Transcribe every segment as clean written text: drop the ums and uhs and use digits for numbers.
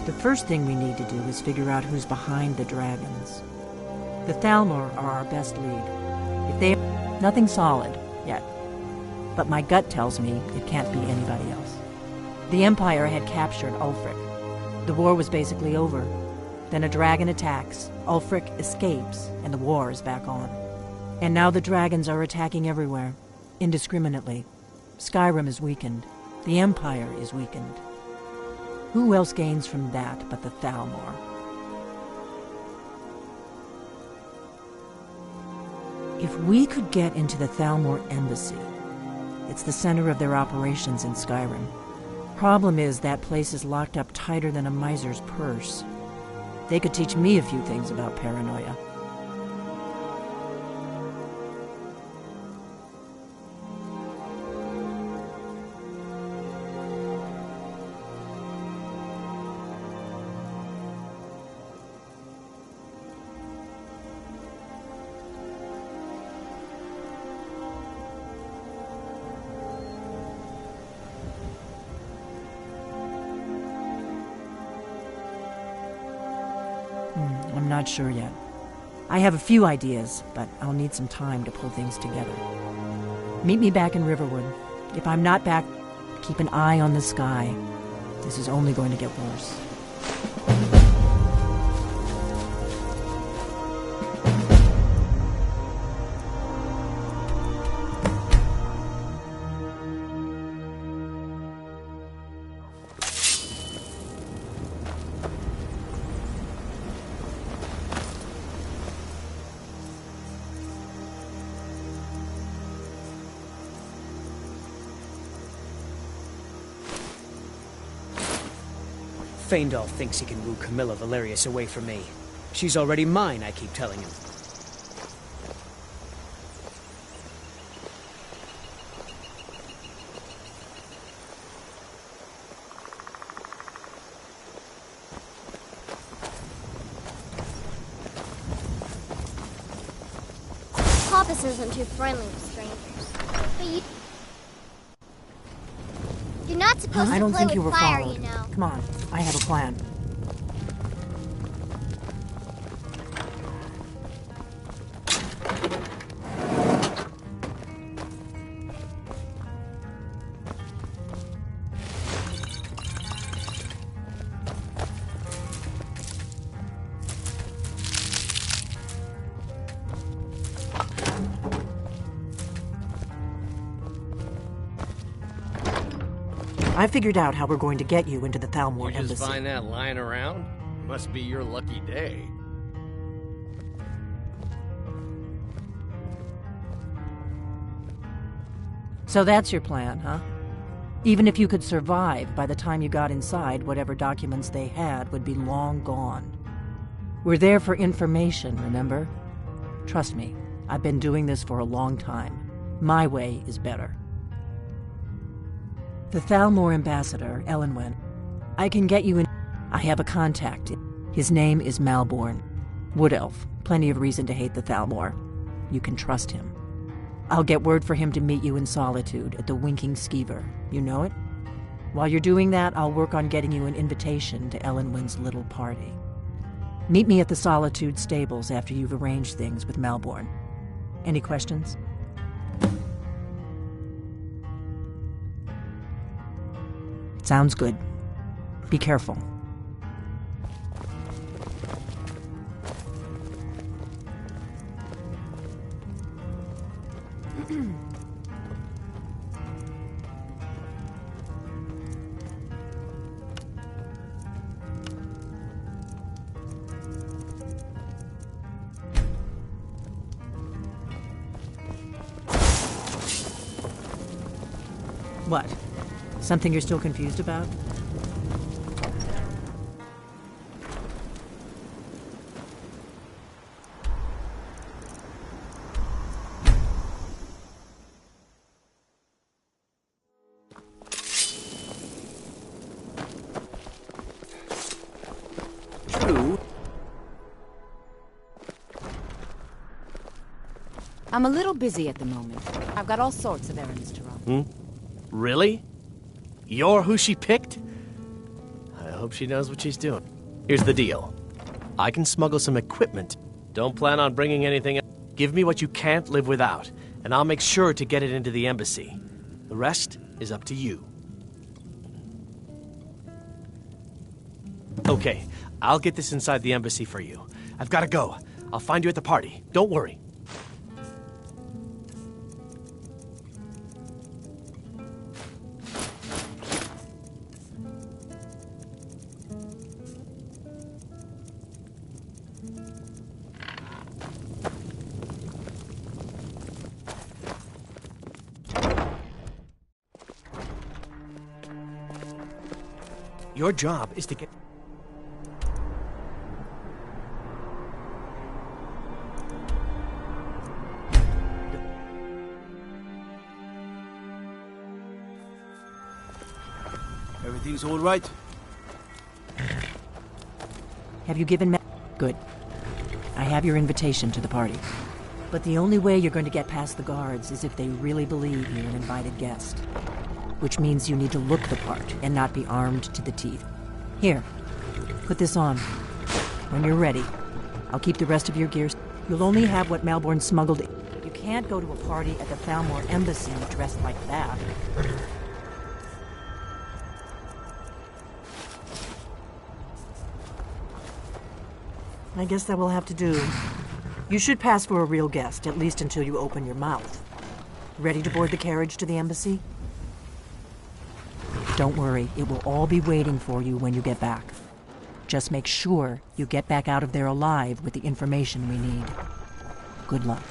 The first thing we need to do is figure out who's behind the dragons. The Thalmor are our best lead. If they... Nothing solid, yet. But my gut tells me it can't be anybody else. The Empire had captured Ulfric. The war was basically over. Then a dragon attacks, Ulfric escapes, and the war is back on. And now the dragons are attacking everywhere, indiscriminately. Skyrim is weakened. The Empire is weakened. Who else gains from that but the Thalmor? If we could get into the Thalmor embassy, it's the center of their operations in Skyrim. Problem is, that place is locked up tighter than a miser's purse. They could teach me a few things about paranoia. I'm not sure yet. I have a few ideas, but I'll need some time to pull things together. Meet me back in Riverwood. If I'm not back, keep an eye on the sky. This is only going to get worse. Feindal thinks he can woo Camilla Valerius away from me. She's already mine, I keep telling him. Papas isn't too friendly with strangers. But you're not supposed I don't to play think you with were fire, followed. you know. Come on, I have a plan. I figured out how we're going to get you into the Thalmor embassy. You just find that lying around? Must be your lucky day. So that's your plan, huh? Even if you could survive, by the time you got inside, whatever documents they had would be long gone. We're there for information, remember? Trust me, I've been doing this for a long time. My way is better. The Thalmor ambassador, Elenwen. I can get you in... I have a contact. His name is Malborn. Wood Elf. Plenty of reason to hate the Thalmor. You can trust him. I'll get word for him to meet you in Solitude at the Winking Skeever. You know it? While you're doing that, I'll work on getting you an invitation to Elenwen's little party. Meet me at the Solitude stables after you've arranged things with Malborn. Any questions? Sounds good. Be careful. What? Something you're still confused about? True. I'm a little busy at the moment. I've got all sorts of errands to run. Really? You're who she picked? I hope she knows what she's doing. Here's the deal. I can smuggle some equipment. Don't plan on bringing anything else. Give me what you can't live without, and I'll make sure to get it into the embassy. The rest is up to you. Okay, I'll get this inside the embassy for you. I've got to go. I'll find you at the party. Don't worry. Your job is to get... Everything's all right? Have you given me... Good. I have your invitation to the party. But the only way you're going to get past the guards is if they really believe you're an invited guest. Which means you need to look the part and not be armed to the teeth. Here, put this on. When you're ready, I'll keep the rest of your gear. You'll only have what Malborn smuggled in. You can't go to a party at the Thalmor embassy dressed like that. I guess that will have to do. You should pass for a real guest, at least until you open your mouth. Ready to board the carriage to the embassy? Don't worry, it will all be waiting for you when you get back. Just make sure you get back out of there alive with the information we need. Good luck.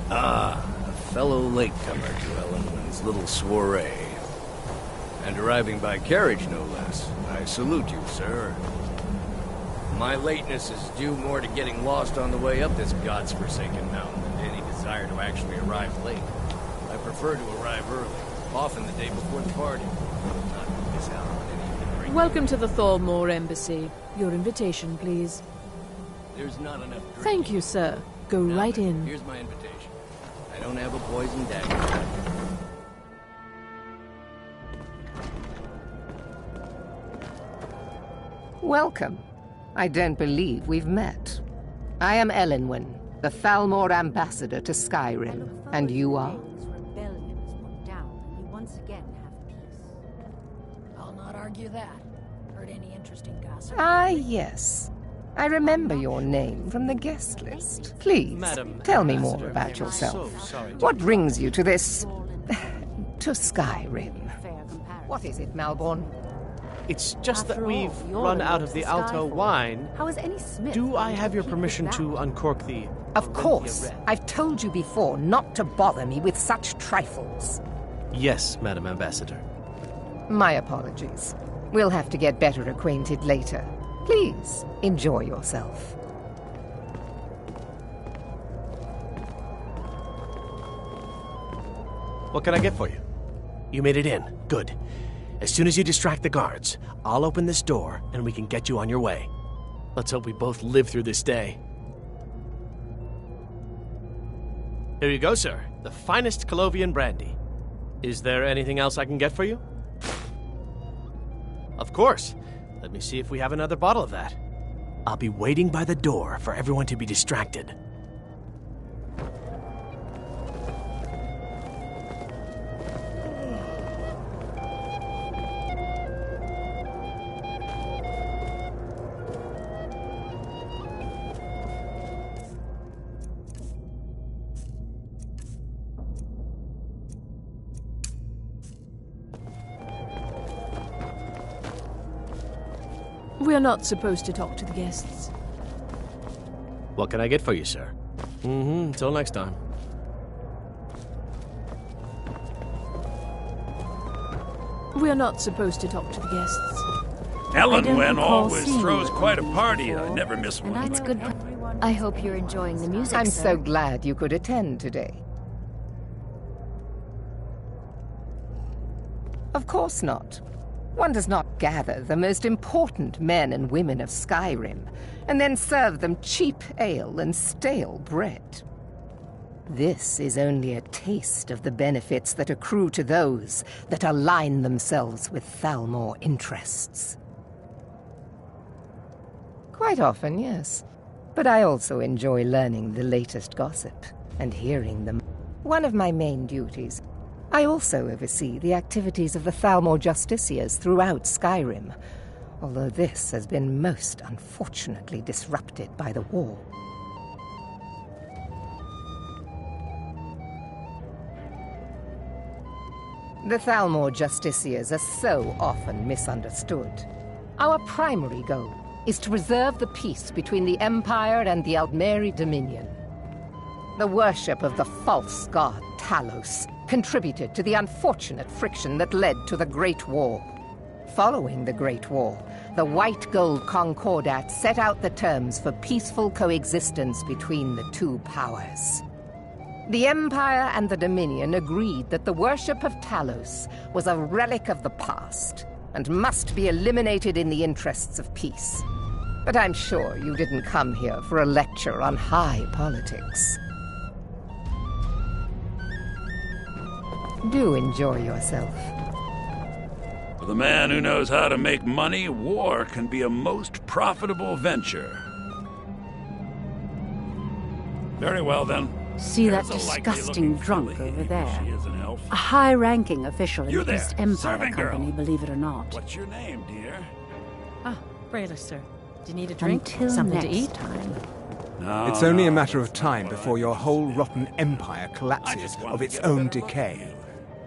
A fellow latecomer to Ellenwood's little soiree. And arriving by carriage, no less. I salute you, sir. My lateness is due more to getting lost on the way up this god's-forsaken mountain than to any desire to actually arrive late. I prefer to arrive early, often the day before the party. Not to miss out on any of the Welcome to the Thalmor Embassy. Your invitation, please. There's not enough drink. Thank you, sir. Go right in. Here's my invitation. I don't have a poison dagger. Welcome. I don't believe we've met. I am Ellenwyn, the Thalmor ambassador to Skyrim, and you are? I'll not argue that. Heard any interesting gossip? Ah, yes. I remember your name from the guest list. Please, Madam tell me more Ambassador, about I'm yourself. so sorry to- What brings you to this... to Skyrim? What is it, Malborn? It's just that After all, we've you're run the out of the Lord of Alto Skyfall. wine. How is any smith? Do I have your keep permission his to vow? uncork the... Of Olympia course. Red? I've told you before not to bother me with such trifles. Yes, Madam Ambassador. My apologies. We'll have to get better acquainted later. Please, enjoy yourself. What can I get for you? You made it in. Good. As soon as you distract the guards, I'll open this door and we can get you on your way. Let's hope we both live through this day. Here you go, sir. The finest Colovian brandy. Is there anything else I can get for you? Of course. Let me see if we have another bottle of that. I'll be waiting by the door for everyone to be distracted. We're not supposed to talk to the guests. What can I get for you, sir? Until next time. We're not supposed to talk to the guests. Ellenwen recall always seeing throws you quite a before, party. I never miss And one. I know good. everyone I hope you're enjoying the music, I'm sir. so glad you could attend today. Of course not. One does not gather the most important men and women of Skyrim and then serve them cheap ale and stale bread. This is only a taste of the benefits that accrue to those that align themselves with Thalmor interests. Quite often, yes. But I also enjoy learning the latest gossip and hearing them. One of my main duties. I also oversee the activities of the Thalmor Justiciars throughout Skyrim, although this has been most unfortunately disrupted by the war. The Thalmor Justiciars are so often misunderstood. Our primary goal is to preserve the peace between the Empire and the Aldmeri Dominion. The worship of the false god Talos contributed to the unfortunate friction that led to the Great War. Following the Great War, the White Gold Concordat set out the terms for peaceful coexistence between the two powers. The Empire and the Dominion agreed that the worship of Talos was a relic of the past and must be eliminated in the interests of peace. But I'm sure you didn't come here for a lecture on high politics. Do enjoy yourself. For the man who knows how to make money, war can be a most profitable venture. Very well, then. See that There's a disgusting likely-looking drunk filly. over there? She is an elf. A high-ranking official in You the there, East Empire serving girl. Company, believe it or not. What's your name, dear? Ah, Brayla, sir. Do you need a drink? Until Something next to eat? time. No, It's only a no, matter of that's time not what before I your thought. whole rotten empire I collapses just wanted of to its get a own better look at decay. you.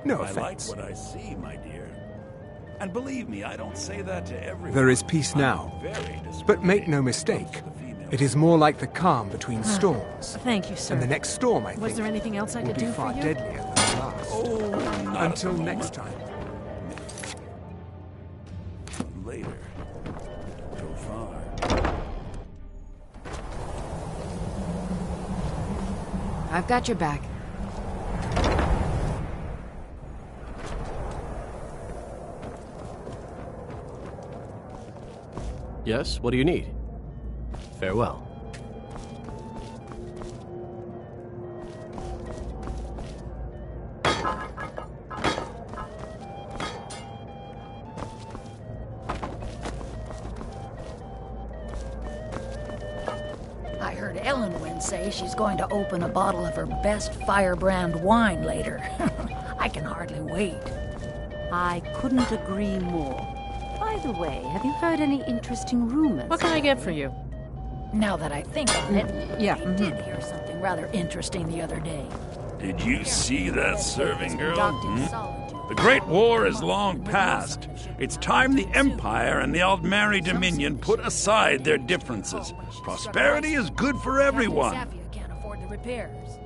No I like offense. what I see, my dear. And believe me, I don't say that to everyone. There is peace I'm now. very But make no mistake, it is more like the calm between storms. Thank you, sir. And the next storm, I think, Was there anything else I will could be do far for you? deadlier than the last. Oh, not Until at the next moment. time. Later. So far. I've got your back. Yes, what do you need? Farewell. I heard Ellenwyn say she's going to open a bottle of her best firebrand wine later. I can hardly wait. I couldn't agree more. By the way, have you heard any interesting rumors? What can I get for you? Now that I think on it, Yeah, I did hear something rather interesting the other day. Did you see that serving girl? Docked in Hmm? solitude. The Great War is long past. It's time the Empire and the Aldmeri Dominion put aside their differences. Prosperity is good for everyone. Captain Safia can't afford the repairs.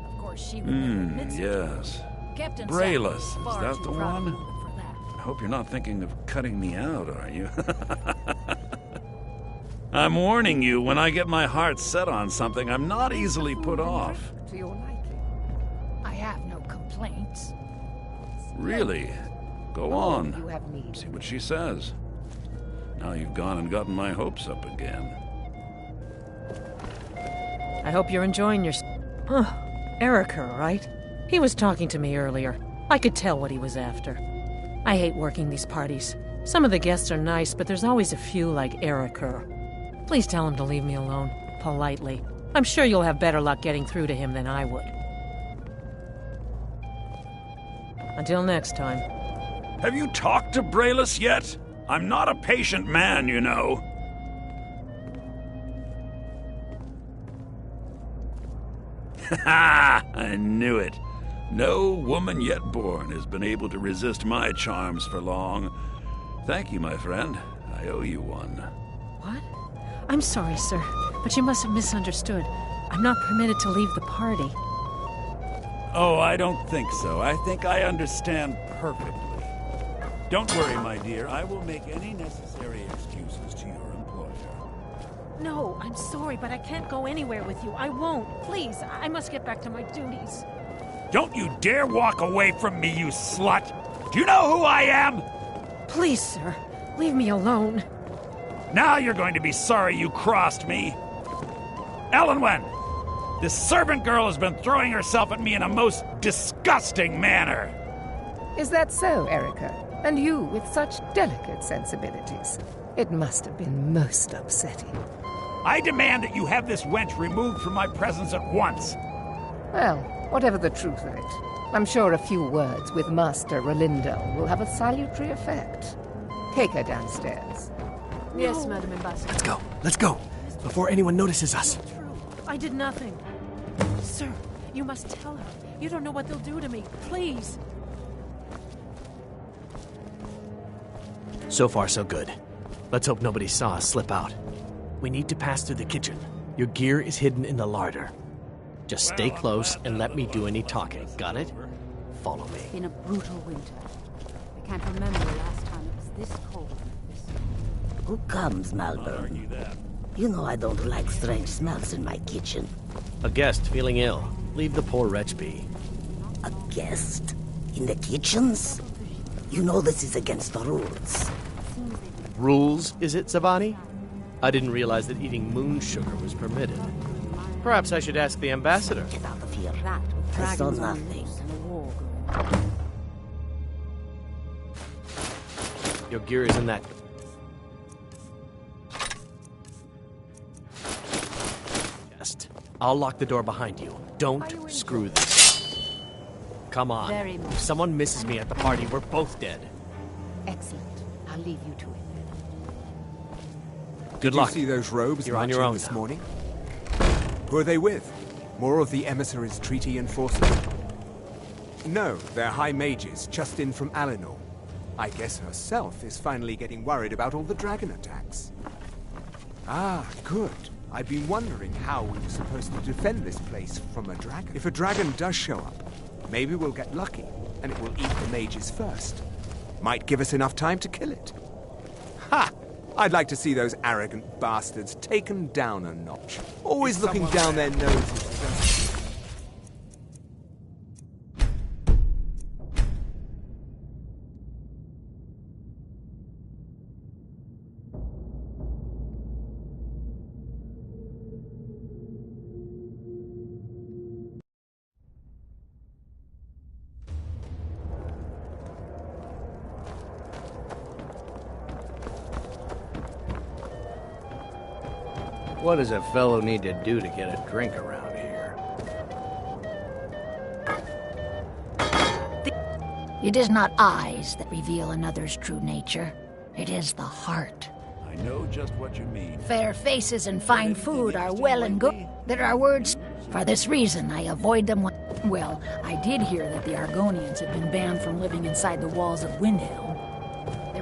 Of course, she would never admit so. Yes. Captain Brayless, Safia is far that too the proud one? for that. I hope you're not thinking of cutting me out, are you? I'm warning you, when I get my heart set on something, I'm not easily put off. To your liking. I have no complaints. Really? Go You on. have need. See what she says. Now you've gone and gotten my hopes up again. I hope you're enjoying your... Oh, Erica, right? He was talking to me earlier. I could tell what he was after. I hate working these parties. Some of the guests are nice, but there's always a few like Erica. Please tell him to leave me alone, politely. I'm sure you'll have better luck getting through to him than I would. Until next time. Have you talked to Brayless yet? I'm not a patient man, you know. Ha! I knew it. No woman yet born has been able to resist my charms for long. Thank you, my friend. I owe you one. What? I'm sorry, sir, but you must have misunderstood. I'm not permitted to leave the party. Oh, I don't think so. I think I understand perfectly. Don't worry, my dear. I will make any necessary excuses to your employer. No, I'm sorry, but I can't go anywhere with you. I won't. Please, I must get back to my duties. Don't you dare walk away from me, you slut! Do you know who I am? Please, sir, leave me alone. Now you're going to be sorry you crossed me. Elenwen, this servant girl has been throwing herself at me in a most disgusting manner. Is that so, Erica? And you with such delicate sensibilities. It must have been most upsetting. I demand that you have this wench removed from my presence at once. Well, whatever the truth of it, I'm sure a few words with Master Rolindel will have a salutary effect. Take her downstairs. Yes, Madam Ambassador. Let's go, before anyone notices us. I did nothing. Sir, you must tell her. You don't know what they'll do to me. Please. So far, so good. Let's hope nobody saw us slip out. We need to pass through the kitchen. Your gear is hidden in the larder. Just stay close and let me do any talking. Got it? Follow me. It's been a brutal winter. I can't remember the last time it was this cold. Who comes, Malvern? You know I don't like strange smells in my kitchen. A guest feeling ill. Leave the poor wretch be. A guest? In the kitchens? You know this is against the rules. Rules, is it, Zavani? I didn't realize that eating moon sugar was permitted. Perhaps I should ask the ambassador. Get out of here. I saw nothing. Your gear is in that... chest. I'll lock the door behind you. Don't screw this. Come on. If someone misses me at the party, we're both dead. Excellent. I'll leave you to it. Good Did luck. you see those robes You're on your marching own this now. morning? Who are they with? More of the emissaries' treaty enforcers? No, they're high mages, just in from Alinor. I guess herself is finally getting worried about all the dragon attacks. Ah, good. I've been wondering how we were supposed to defend this place from a dragon. If a dragon does show up, maybe we'll get lucky, and it will eat the mages first. Might give us enough time to kill it. Ha! I'd like to see those arrogant bastards taken down a notch. Always looking down their noses. What does a fellow need to do to get a drink around here? It is not eyes that reveal another's true nature. It is the heart. I know just what you mean. Fair faces and fine food are well and good. There are words. For this reason, I avoid them when... Well, I did hear that the Argonians had been banned from living inside the walls of Windhelm.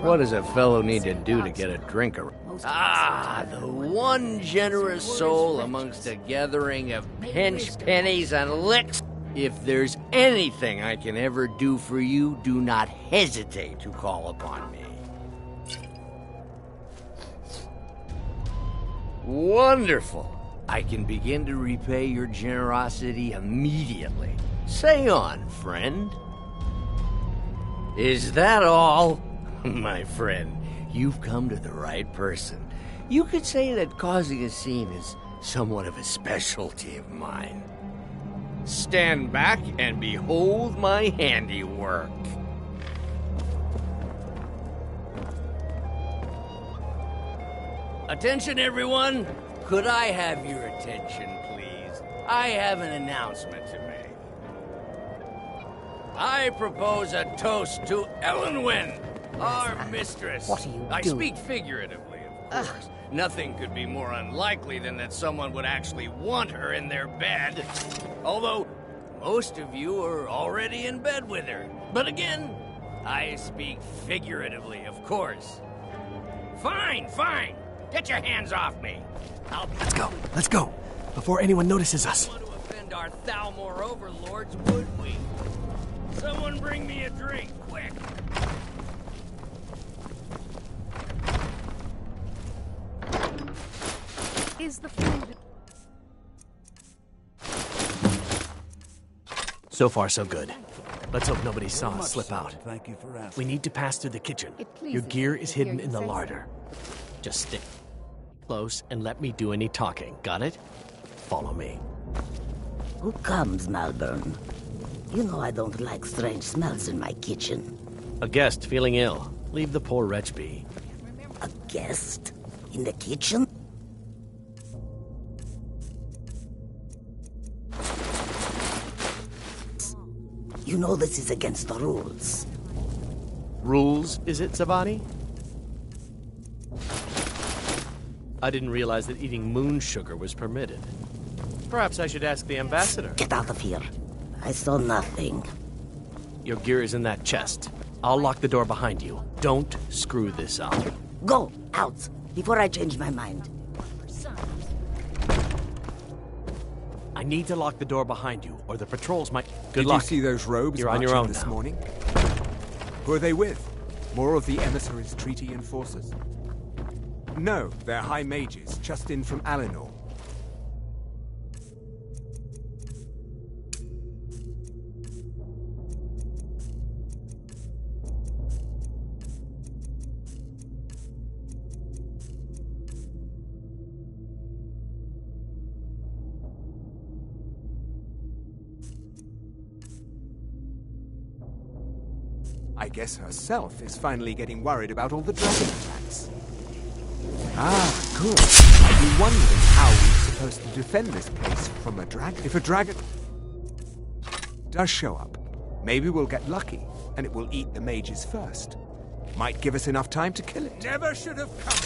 What does a fellow need to do to get a drink around? Ah, the one generous soul amongst a gathering of pinch pennies and licks. If there's anything I can ever do for you, do not hesitate to call upon me. Wonderful. I can begin to repay your generosity immediately. Say on, friend. Is that all? My friend, you've come to the right person. You could say that causing a scene is somewhat of a specialty of mine. Stand back and behold my handiwork. Attention, everyone. Could I have your attention, please? I have an announcement to make. I propose a toast to Elenwen, our mistress. What are you I doing? speak figuratively, of course. Nothing could be more unlikely than that someone would actually want her in their bed. Although, most of you are already in bed with her. But again, I speak figuratively, of course. Fine, fine. Get your hands off me. Let's go, before anyone notices us. Want to offend our Thalmor overlords, would we? Someone bring me a drink, quick. Is the flame... So far, so good. Let's hope nobody saw us slip out. Thank you for asking. We need to pass through the kitchen. It pleases Your gear me is to hear hidden you in the say so. larder. Just stick close and let me do any talking. Got it? Follow me. Who comes, Malburn? You know I don't like strange smells in my kitchen. A guest feeling ill. Leave the poor wretch be. A guest? In the kitchen? You know this is against the rules. Rules, is it, Zavani? I didn't realize that eating moon sugar was permitted. Perhaps I should ask the ambassador. Get out of here. I saw nothing. Your gear is in that chest. I'll lock the door behind you. Don't screw this up. Go, out, before I change my mind. I need to lock the door behind you, or the patrols might... Good Did luck. you see those robes You're on your marching own this now. morning? Who are they with? More of the emissaries' treaty enforcers? No, they're high mages, just in from Alinor. I guess herself is finally getting worried about all the dragon attacks. Ah, good. I've been wondering how we're supposed to defend this place from a dragon. If a dragon does show up, maybe we'll get lucky, and it will eat the mages first. Might give us enough time to kill it. Never should have come.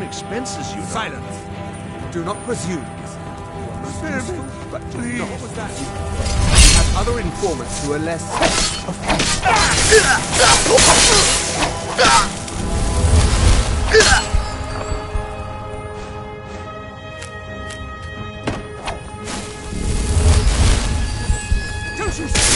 Expenses, you know. Silence! Do not presume. You are most him! But Please. no, what was that? We have other informants who are less... Don't you...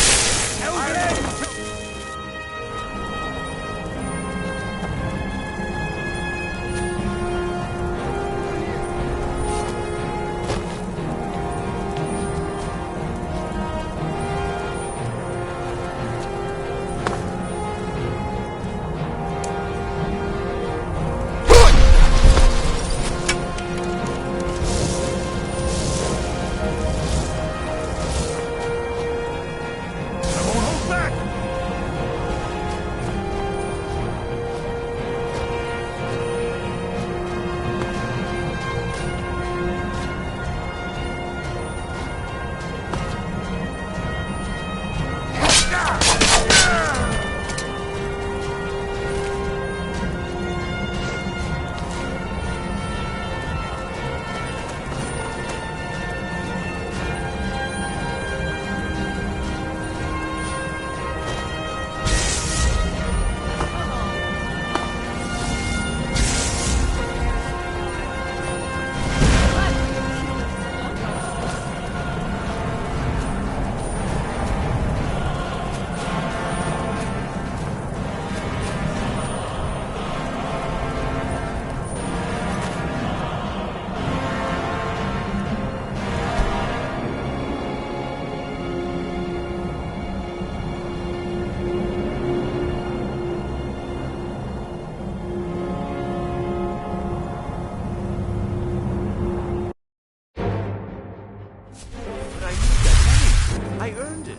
I earned it.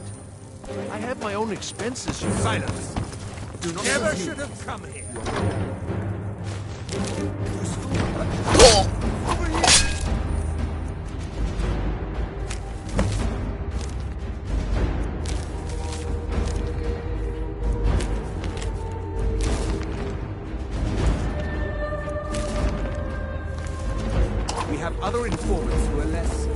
I have my own expenses, you Silence! Do not... Never should have come here. We have other informants who are less...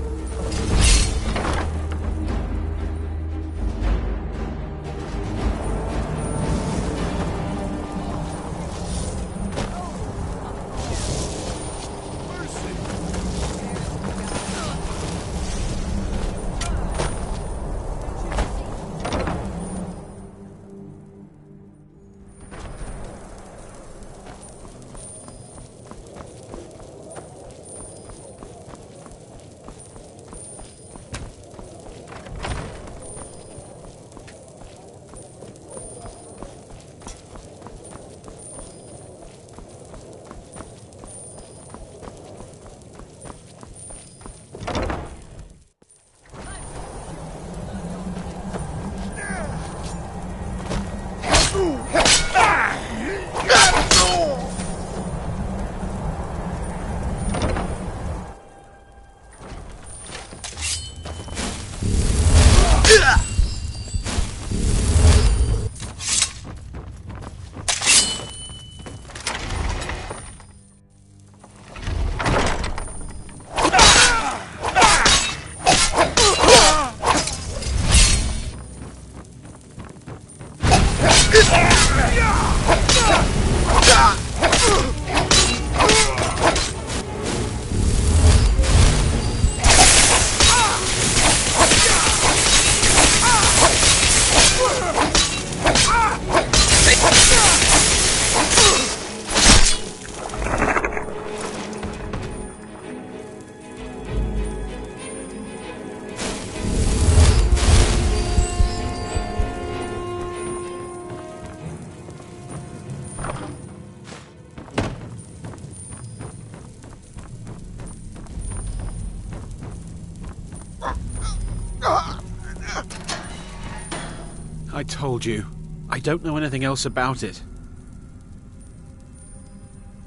I told you. I don't know anything else about it.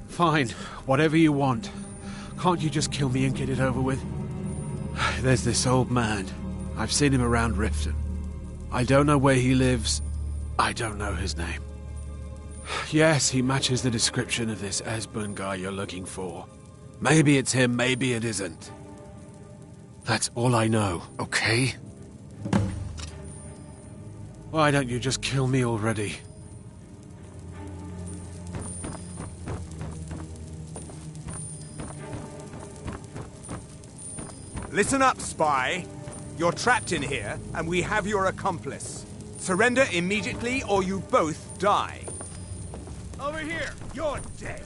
Fine, whatever you want. Can't you just kill me and get it over with? There's this old man. I've seen him around Riften. I don't know where he lives. I don't know his name. Yes, he matches the description of this Esbern guy you're looking for. Maybe it's him, maybe it isn't. That's all I know, okay? Why don't you just kill me already? Listen up, spy. You're trapped in here, and we have your accomplice. Surrender immediately, or you both die. Over here! You're dead!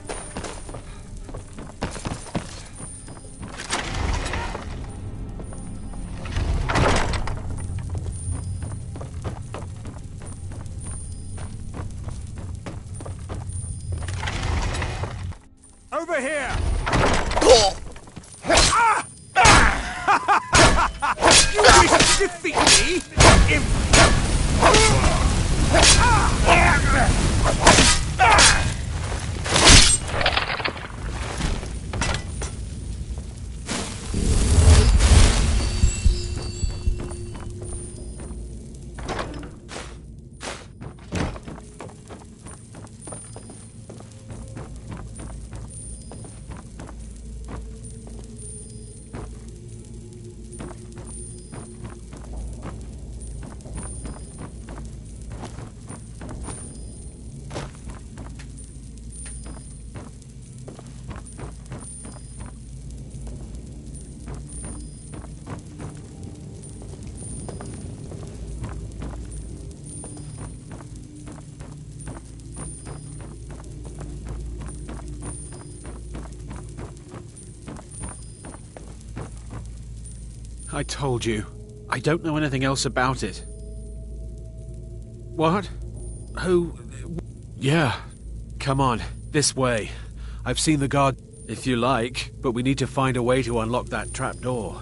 Over here! You wish to defeat me? I told you. I don't know anything else about it. What? Who? Yeah. Come on, this way. I've seen the guard, if you like, but we need to find a way to unlock that trapdoor.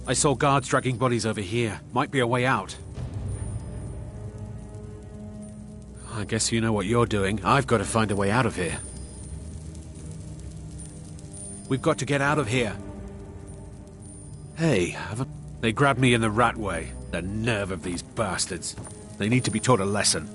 I saw guards dragging bodies over here. Might be a way out. I guess you know what you're doing. I've got to find a way out of here. We've got to get out of here. Hey, they grabbed me in the rat way. The nerve of these bastards. They need to be taught a lesson.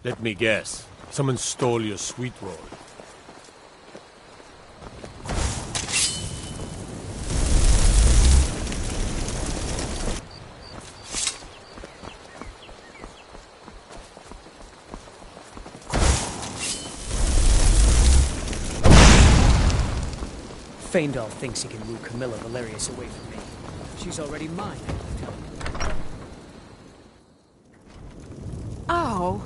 Let me guess. Someone stole your sweet roll. Faendal thinks he can woo Camilla Valerius away from me. She's already mine, I can tell you. Oh.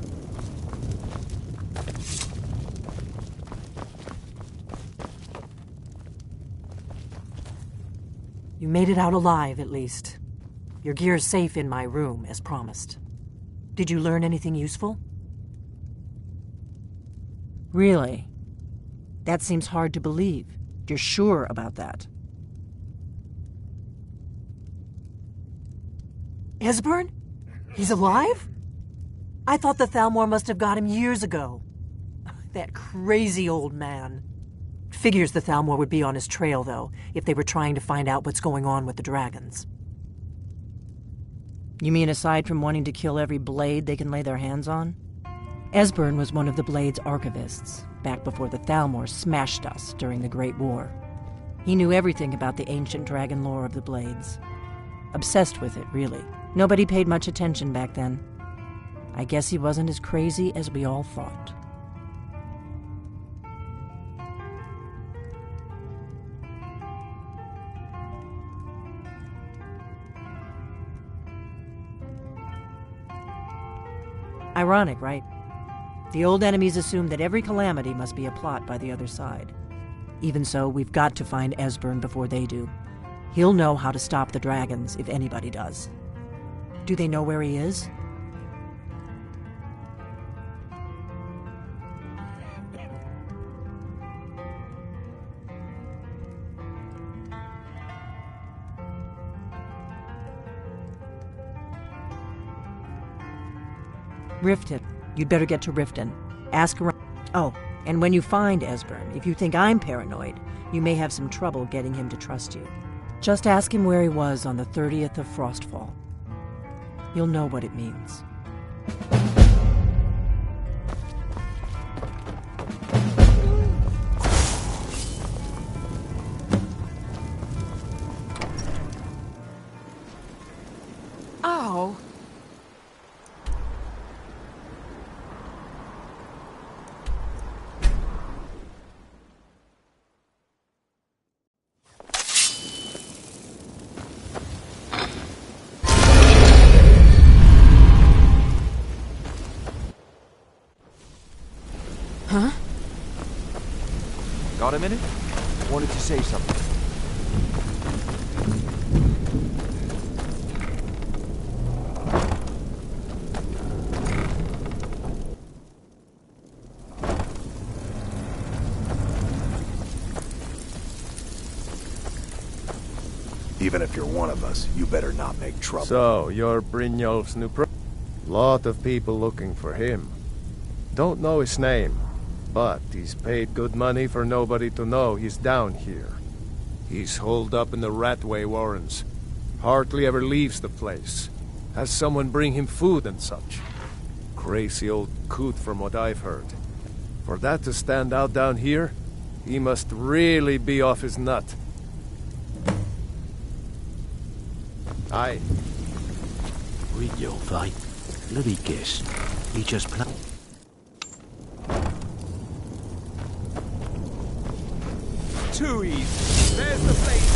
You made it out alive, at least. Your gear's safe in my room, as promised. Did you learn anything useful? Really? That seems hard to believe. You're sure about that? Esbern? He's alive? I thought the Thalmor must have got him years ago. That crazy old man. Figures the Thalmor would be on his trail, though, if they were trying to find out what's going on with the dragons. You mean aside from wanting to kill every blade they can lay their hands on? Esbern was one of the Blade's archivists, back before the Thalmor smashed us during the Great War. He knew everything about the ancient dragon lore of the Blades. Obsessed with it, really. Nobody paid much attention back then. I guess he wasn't as crazy as we all thought. Ironic, right? The old enemies assume that every calamity must be a plot by the other side. Even so, we've got to find Esbern before they do. He'll know how to stop the dragons, if anybody does. Do they know where he is? Riften. You'd better get to Riften. Ask around. Oh, and when you find Esbern, if you think I'm paranoid, you may have some trouble getting him to trust you. Just ask him where he was on the 30th of Frostfall. You'll know what it means. Oh. Huh? Got a minute? Wanted to say something. Even if you're one of us, you better not make trouble. So, you're Brynjolf's new Lot of people looking for him. Don't know his name, but he's paid good money for nobody to know he's down here. He's holed up in the Ratway Warrens. Hardly ever leaves the place. Has someone bring him food and such. Crazy old coot from what I've heard. For that to stand out down here, he must really be off his nut. Aye. Brynjolf, aye? Let me guess. He just Too easy. There's the place.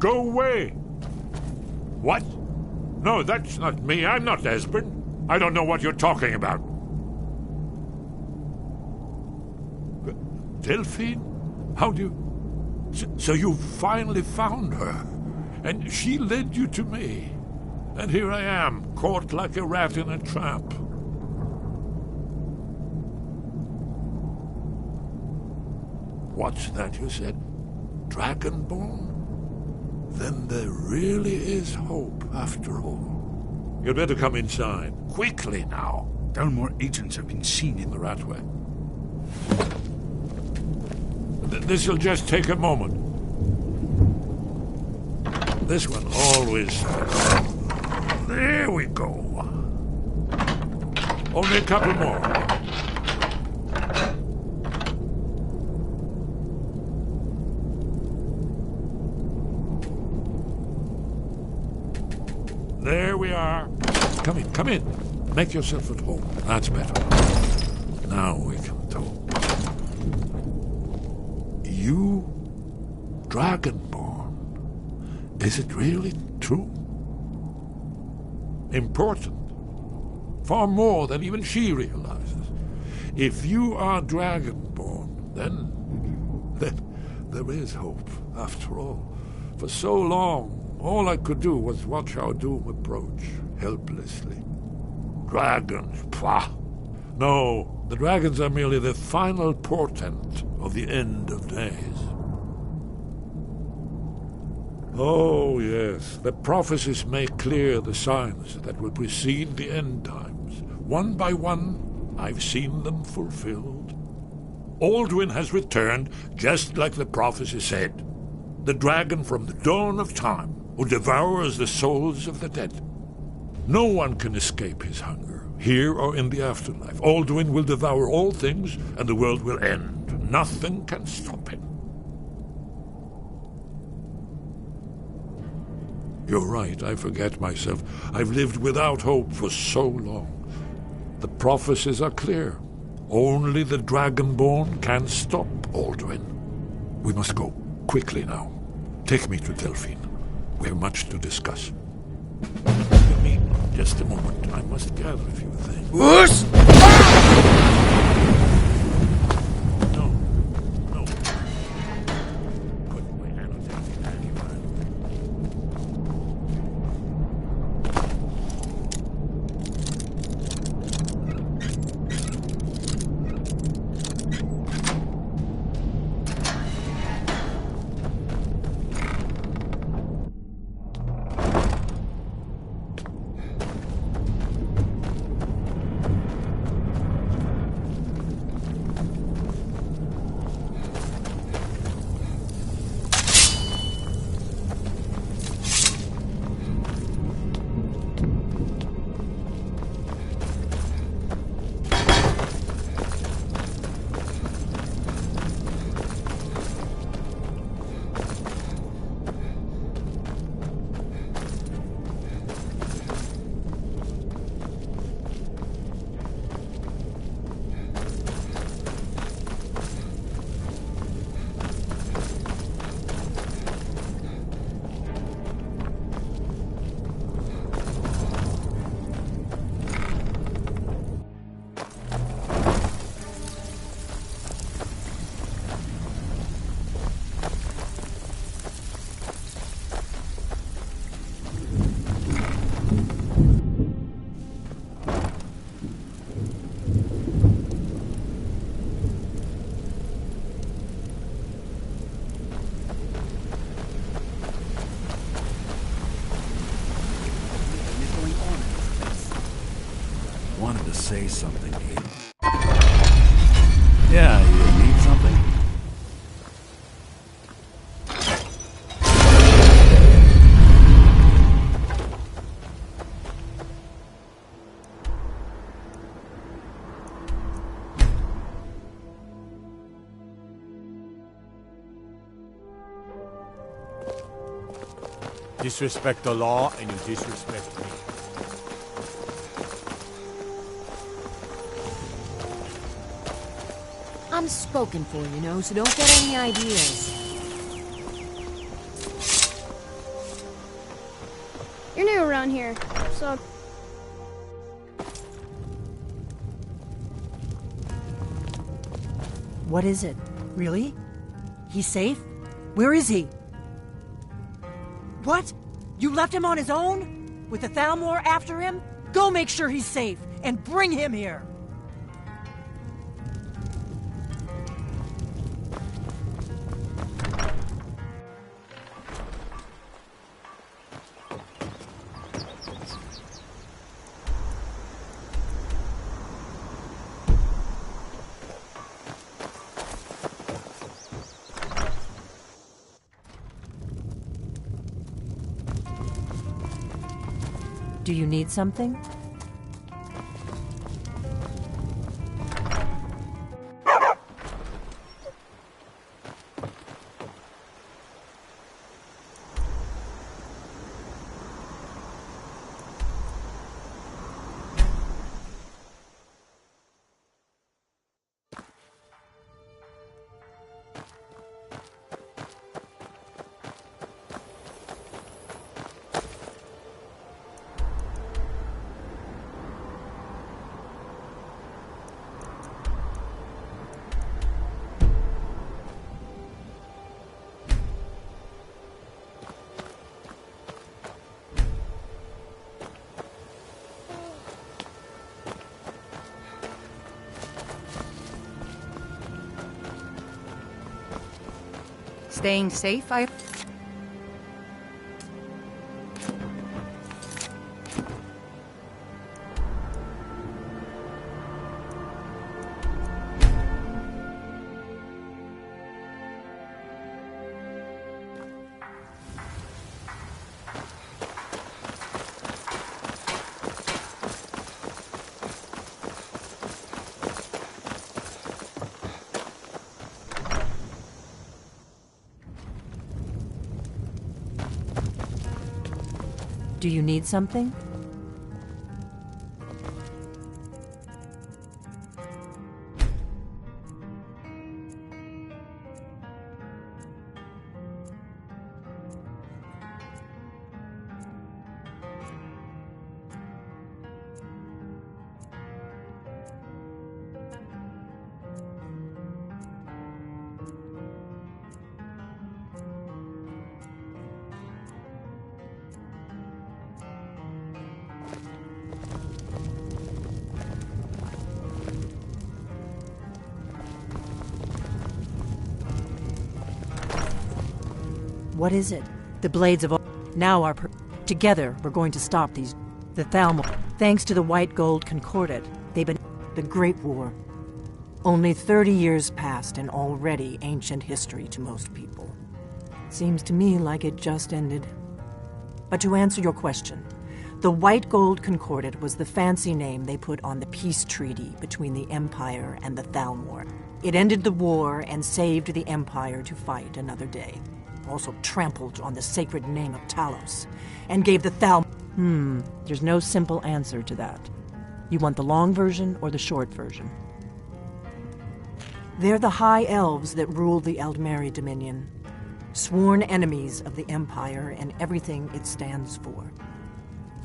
Go away! What? No, that's not me. I'm not Esbern. I don't know what you're talking about. Delphine? How do you... So you finally found her, and she led you to me. And here I am, caught like a rat in a trap. What's that you said? Dragonborn? Then there really is hope, after all. You'd better come inside. Quickly, now. Dalmor agents have been seen in the Ratway. This'll just take a moment. This one always... There we go. Only a couple more. There we are. Come in, come in. Make yourself at home. That's better. Now we can talk. You, Dragonborn, is it really true? Important. Far more than even she realizes. If you are Dragonborn, then there is hope, after all. For so long, all I could do was watch our doom approach, helplessly. Dragons, pah! No, the dragons are merely the final portent of the end of days. Oh, yes, the prophecies make clear the signs that will precede the end times. One by one, I've seen them fulfilled. Alduin has returned, just like the prophecy said. The dragon from the dawn of time, who devours the souls of the dead. No one can escape his hunger, here or in the afterlife. Alduin will devour all things, and the world will end. Nothing can stop him. You're right, I forget myself. I've lived without hope for so long. The prophecies are clear. Only the Dragonborn can stop Alduin. We must go, quickly now. Take me to Delphine. We have much to discuss. Give me just a moment. I must gather a few things. Whoosh! No. Put my annotating back in mind. Wanted to say something. Yeah, you need something? Disrespect the law and you disrespect me. I'm spoken for, you know, so don't get any ideas. You're new around here, so... What is it? Really? He's safe? Where is he? What? You left him on his own? With the Thalmor after him? Go make sure he's safe, and bring him here! Do you need something? Staying safe, I... Do you need something? What is it? The blades of... Now are... Together, we're going to stop these... The Thalmor. Thanks to the White Gold Concordat, they've been... The Great War. Only 30 years passed and already ancient history to most people. Seems to me like it just ended. But to answer your question, the White Gold Concordat was the fancy name they put on the peace treaty between the Empire and the Thalmor. It ended the war and saved the Empire to fight another day. Also trampled on the sacred name of Talos, and gave the Thalmor... There's no simple answer to that. You want the long version or the short version? They're the High Elves that rule the Aldmeri Dominion. Sworn enemies of the Empire and everything it stands for.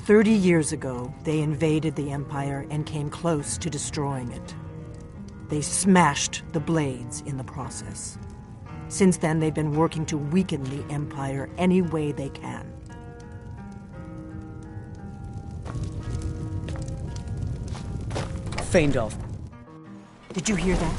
30 years ago, they invaded the Empire and came close to destroying it. They smashed the blades in the process. Since then, they've been working to weaken the Empire any way they can. Feindolf. Did you hear that?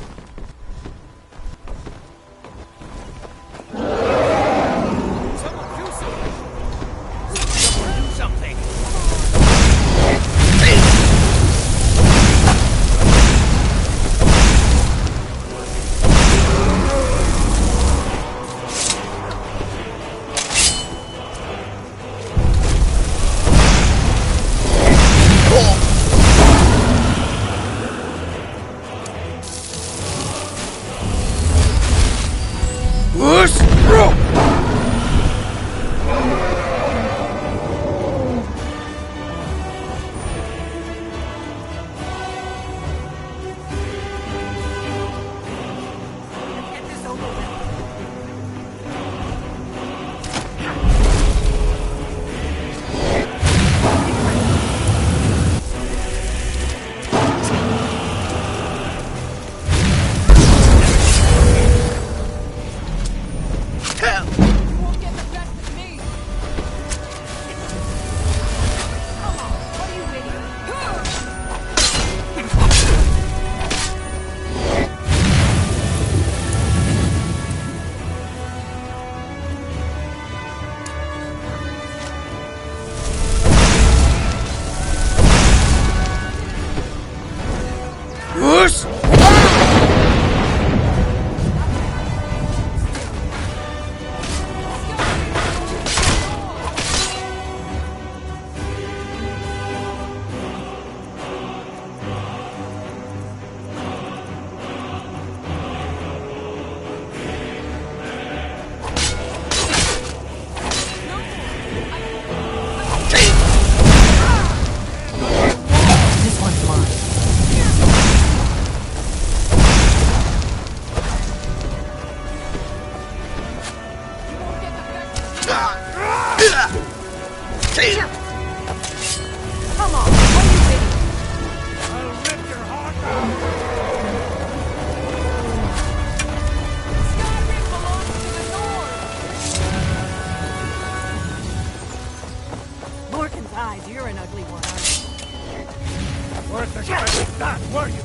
Besides, you're an ugly one, aren't you? Worth expecting that, were you?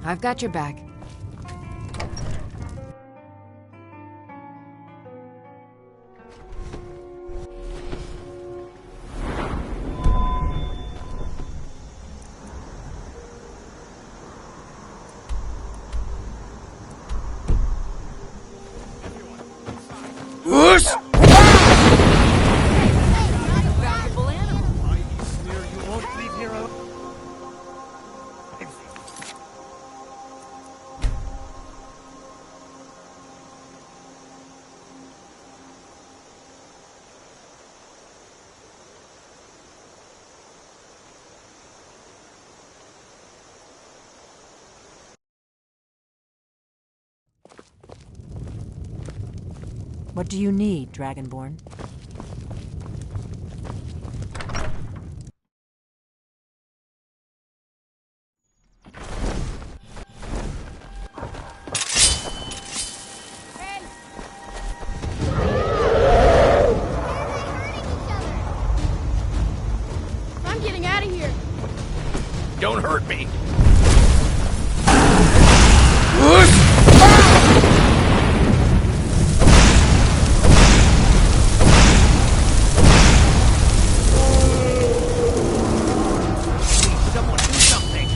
I've got your back. Whoosh! Valuable animal. I swear you won't leave here alone. What do you need, Dragonborn? I'm getting out of here. Don't hurt me. Someone do something.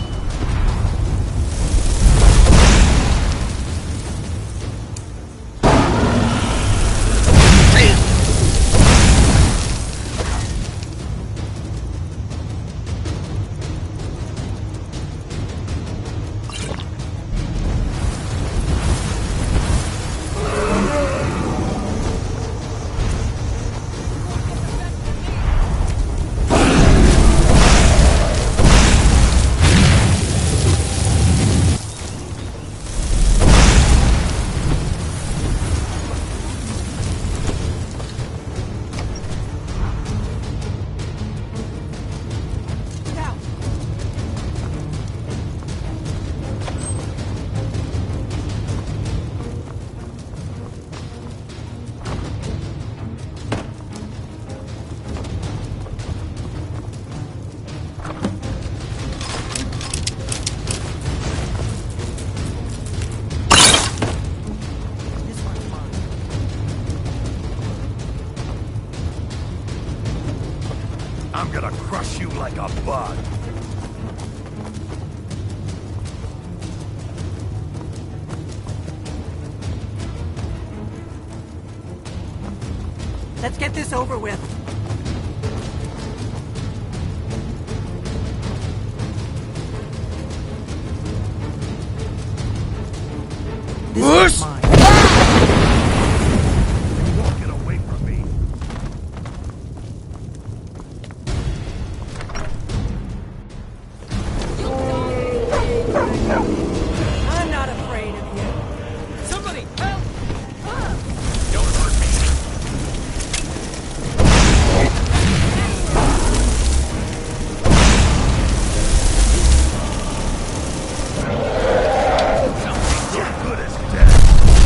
I'm gonna crush you like a bug. Let's get this over with. This is mine. You won't get away from me. I'm not afraid of you. Somebody help! Don't hurt me. Something so good as death.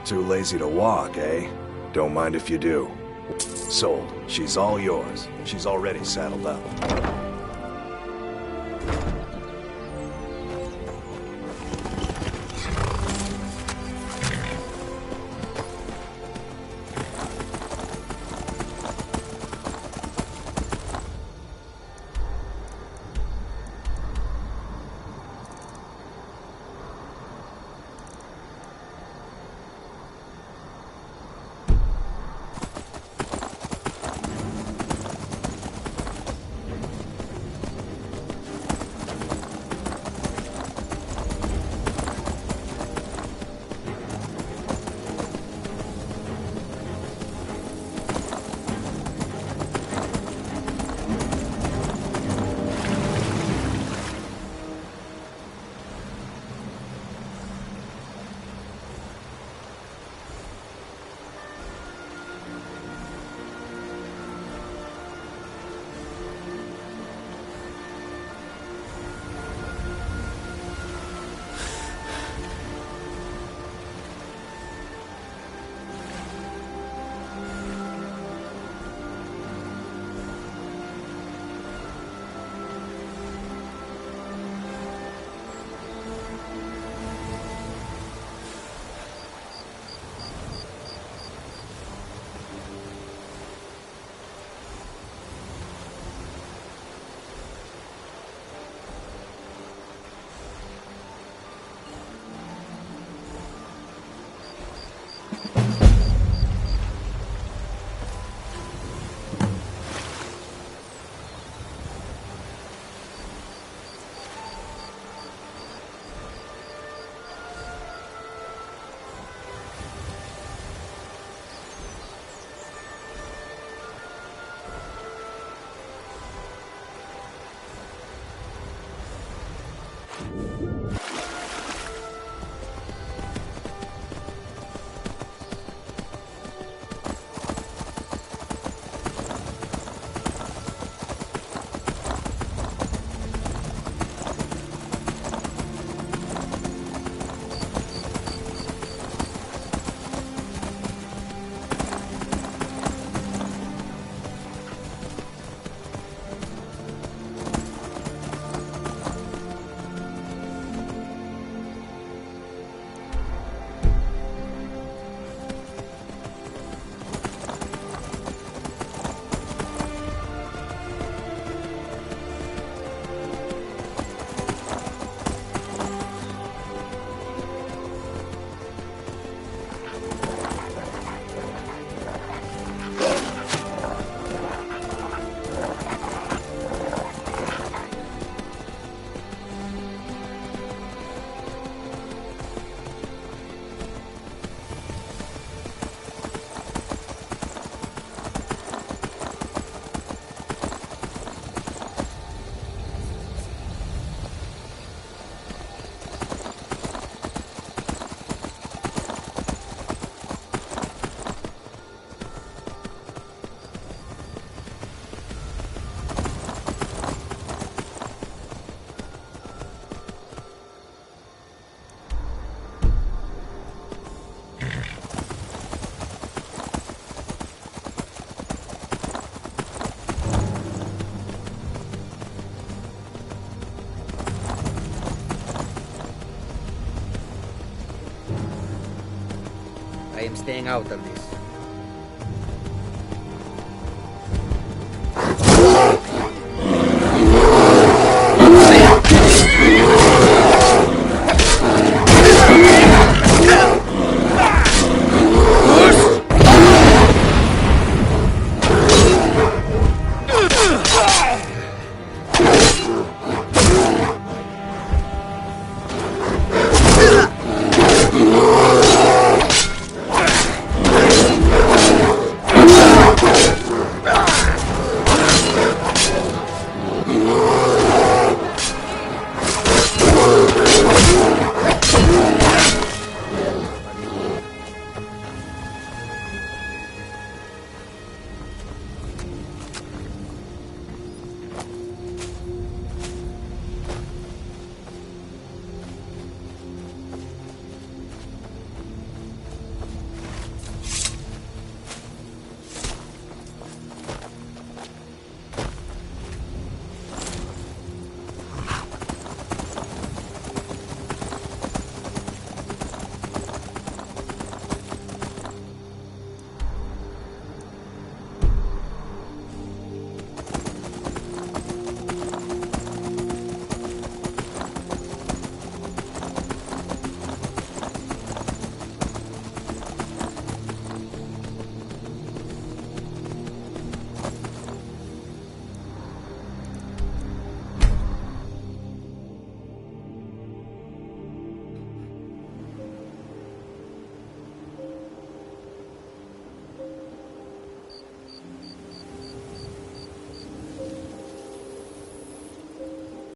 Too lazy to walk, eh? Don't mind if you do. Sold. She's all yours. She's already saddled up. I am staying out of this.